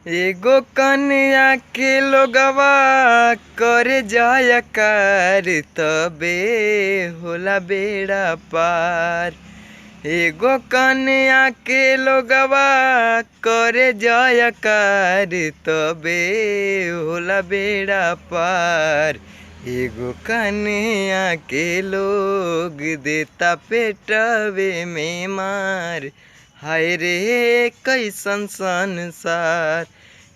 एगो कन्या के लोगवा करे जयकार तबे होला बेड़ा पार। एगो कन्या के लोगवा करे जयकार तबे होला बेड़ा पार। एगो कन्या के लोग देता पेटवे में मार। हाय रे कैसन संसार।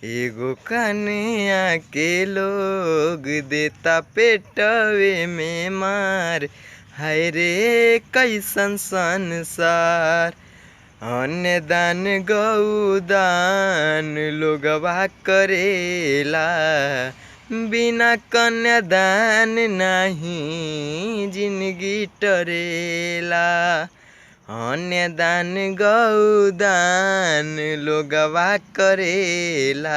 एगो कन्या के लोग देता पेटवे में मार। हाय रे कैसन संसार। अन्न दान गौ दान लोगवा करेला, बिना कन्यादान नहीं जिंदगी टरेला। अन्न दान गौ दान लोगवा करेला,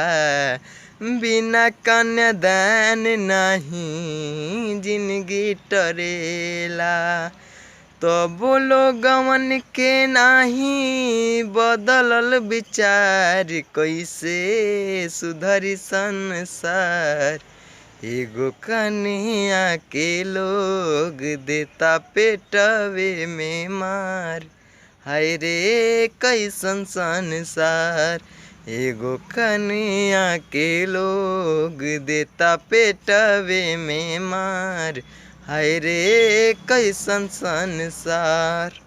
बिना कन्यादान नहीं जिंदगी टरेला। तो बोलो गवन के नाही बदलल विचार, कैसे सुधरी संसार। एगो कन्या के लोग देता पेटवे में मार। हाय रे कैसन संसार। एगो कन्या के लोग देता पेटवे में मार। हाय रे कैसन संसार।